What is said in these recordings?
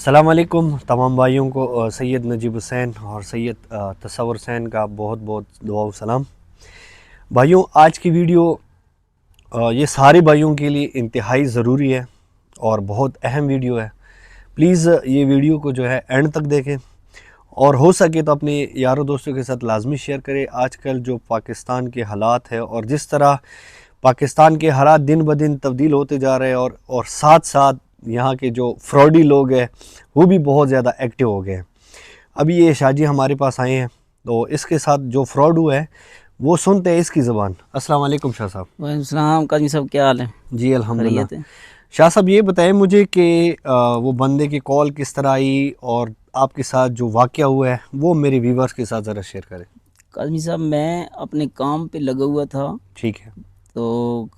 अस्सलाम वालेकुम तमाम भाइयों को सैयद नजीब हुसैन और सैयद तसव्वुर हुसैन का बहुत बहुत दुआ व सलाम। भाइयों, आज की वीडियो ये सारे भाइयों के लिए इंतहाई ज़रूरी है और बहुत अहम वीडियो है। प्लीज़ ये वीडियो को जो है एंड तक देखें और हो सके तो अपने यारों दोस्तों के साथ लाजमी शेयर करें। आजकल जो पाकिस्तान के हालात है और जिस तरह पाकिस्तान के हालात दिन ब दिन तब्दील होते जा रहे हैं और साथ साथ यहाँ के जो फ्रॉडी लोग हैं वो भी बहुत ज़्यादा एक्टिव हो गए हैं। अभी ये शाहजी हमारे पास आए हैं तो इसके साथ जो फ्रॉड हुआ है वो सुनते हैं इसकी ज़बान। अस्सलाम वालेकुम शाह साहब। वालेकुम सलाम। काजी साहब क्या हाल है? जी अल्हम्दुलिल्लाह। शाह साहब ये बताएं मुझे कि वो बंदे की कॉल किस तरह आई और आपके साथ जो वाक़या हुआ है वो मेरे व्यूवर्स के साथ ज़रा शेयर करें। काजी साहब, मैं अपने काम पे लगा हुआ था। ठीक है। तो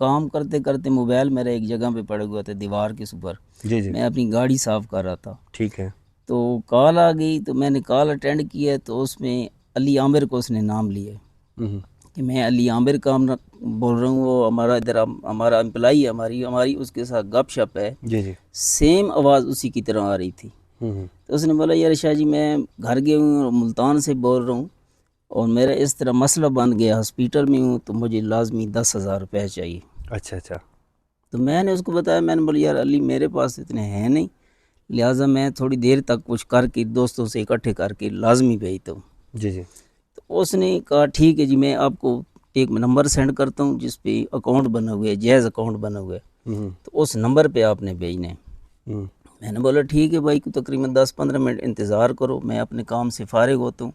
काम करते करते मोबाइल मेरा एक जगह पे पड़ा हुआ था दीवार के ऊपर। जी जी। मैं अपनी गाड़ी साफ़ कर रहा था। ठीक है। तो कॉल आ गई तो मैंने कॉल अटेंड किया तो उसमें अली आमिर को उसने नाम लिया कि मैं अली आमिर का बोल रहा हूँ। वो हमारा इधर हमारा एम्प्लाई है, हमारी उसके साथ गपशप है। जी जी। सेम आवाज़ उसी की तरह आ रही थी। तो उसने बोला, यार शाह जी मैं घर गया हूँ और मुल्तान से बोल रहा हूँ और मेरा इस तरह मसला बन गया, हॉस्पिटल में हूँ तो मुझे लाजमी 10,000 रुपये चाहिए। अच्छा अच्छा। तो मैंने उसको बताया, मैंने बोला यार अली मेरे पास इतने हैं नहीं, लिहाजा मैं थोड़ी देर तक कुछ करके दोस्तों से इकट्ठे करके लाजमी भेजता हूँ। जी जी। तो उसने कहा ठीक है जी, मैं आपको एक नंबर सेंड करता हूँ जिस पे अकाउंट बना हुआ है, जैज़ अकाउंट बना हुआ है, तो उस नंबर पे आपने भेजना है। मैंने बोला ठीक है भाई, तकरीबन 10-15 मिनट इंतज़ार करो, मैं अपने काम से फारिग होता हूँ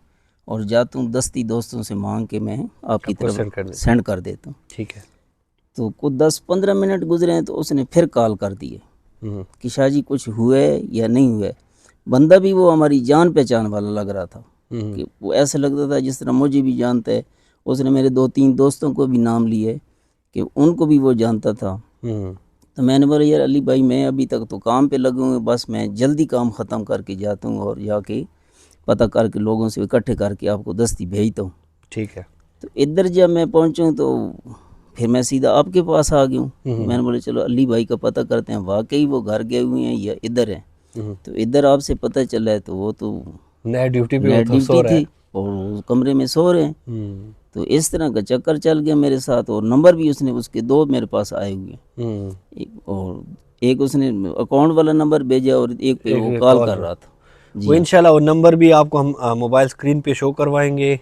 और जाता हूँ 10 दोस्तों से मांग के मैं आपकी तरफ सेंड कर देता हूँ। ठीक है। तो कुछ 10-15 मिनट गुजरे हैं तो उसने फिर कॉल कर दिए कि शाह जी कुछ हुआ है या नहीं हुआ है। बंदा भी वो हमारी जान पहचान वाला लग रहा था कि वो ऐसे लगता था जिस तरह मुझे भी जानता है। उसने मेरे 2-3 दोस्तों को भी नाम लिए कि उनको भी वो जानता था। तो मैंने बोला यार अली भाई, मैं अभी तक तो काम पे लगा हूँ, बस मैं जल्दी काम ख़त्म करके जाता हूँ और जाके पता करके लोगों से इकट्ठे करके आपको दस्ती भेजता हूँ। ठीक है। तो इधर जब मैं पहुँचूँ तो फिर मैं सीधा आपके पास आ गया हूँ। मैंने बोला चलो अली भाई का पता करते हैं, वाकई वो घर गए हुए हैं या इधर हैं। तो इधर आपसे पता चला है तो वो तो नया ड्यूटी पे थी और कमरे में सो रहे हैं। तो इस तरह का चक्कर चल गया मेरे साथ और नंबर भी उसने उसके 2 मेरे पास आए हुए हैं। और एक उसने अकाउंट वाला नंबर भेजा और एक पे वो कॉल कर रहा था। वो इंशाल्लाह वो नंबर भी आपको हम मोबाइल स्क्रीन पे शो करवाएंगे।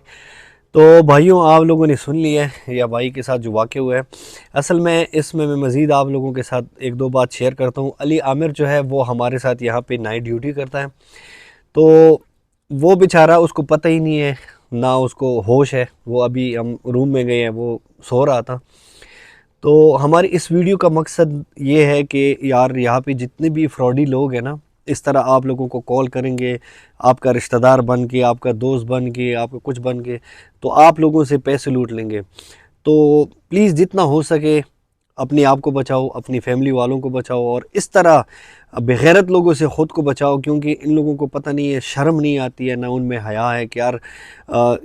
तो भाइयों, आप लोगों ने सुन लिया है या भाई के साथ जो वाक़या हुआ है। असल में इसमें मैं मज़ीद आप लोगों के साथ एक दो बात शेयर करता हूँ। अली आमिर जो है वो हमारे साथ यहाँ पे नाइट ड्यूटी करता है। तो वो बेचारा, उसको पता ही नहीं है, ना उसको होश है। वो अभी हम रूम में गए हैं, वो सो रहा था। तो हमारी इस वीडियो का मकसद ये है कि यार यहाँ पे जितने भी फ्रॉडी लोग हैं ना, इस तरह आप लोगों को कॉल करेंगे, आपका रिश्तेदार बन के, आपका दोस्त बन के, आपका कुछ बन के, तो आप लोगों से पैसे लूट लेंगे। तो प्लीज़ जितना हो सके अपने आप को बचाओ, अपनी फैमिली वालों को बचाओ और इस तरह बेगैरत लोगों से ख़ुद को बचाओ, क्योंकि इन लोगों को पता नहीं है, शर्म नहीं आती है, ना उनमें हया है कि यार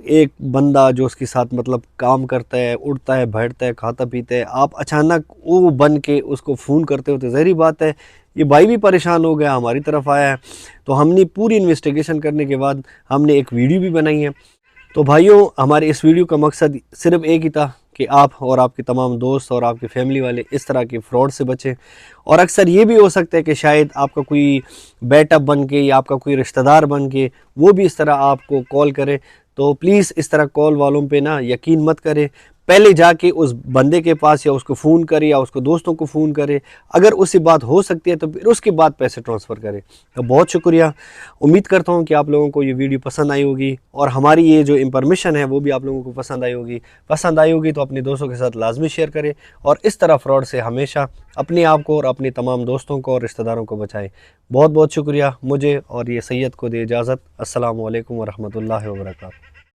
एक बंदा जो उसके साथ मतलब काम करता है, उठता है, बैठता है, खाता पीता है, आप अचानक वो बन के उसको फ़ोन करते हो तो ज़ाहिर बात है ये भाई भी परेशान हो गया, हमारी तरफ आया है। तो हमने पूरी इन्वेस्टिगेशन करने के बाद हमने एक वीडियो भी बनाई है। तो भाइयों, हमारे इस वीडियो का मकसद सिर्फ एक ही था कि आप और आपके तमाम दोस्त और आपके फैमिली वाले इस तरह के फ्रॉड से बचें। और अक्सर ये भी हो सकता है कि शायद आपका कोई बैटअप बन के या आपका कोई रिश्तेदार बन के वो भी इस तरह आपको कॉल करे। तो प्लीज़ इस तरह कॉल वालों पे ना यकीन मत करें। पहले जाके उस बंदे के पास या उसको फ़ोन करे या उसको दोस्तों को फ़ोन करे, अगर उससे बात हो सकती है तो फिर उसके बाद पैसे ट्रांसफ़र करें। तो बहुत शुक्रिया। उम्मीद करता हूँ कि आप लोगों को ये वीडियो पसंद आई होगी और हमारी ये जो इंफॉर्मेशन है वो भी आप लोगों को पसंद आई होगी। पसंद आई होगी तो अपने दोस्तों के साथ लाजमी शेयर करें और इस तरह फ्रॉड से हमेशा अपने आप को और अपने तमाम दोस्तों को और रिश्तेदारों को बचाएँ। बहुत बहुत शुक्रिया। मुझे और ये सैयद को दे इजाज़त। अस्सलामु अलैकुम व रहमतुल्लाहि व बरकातहू।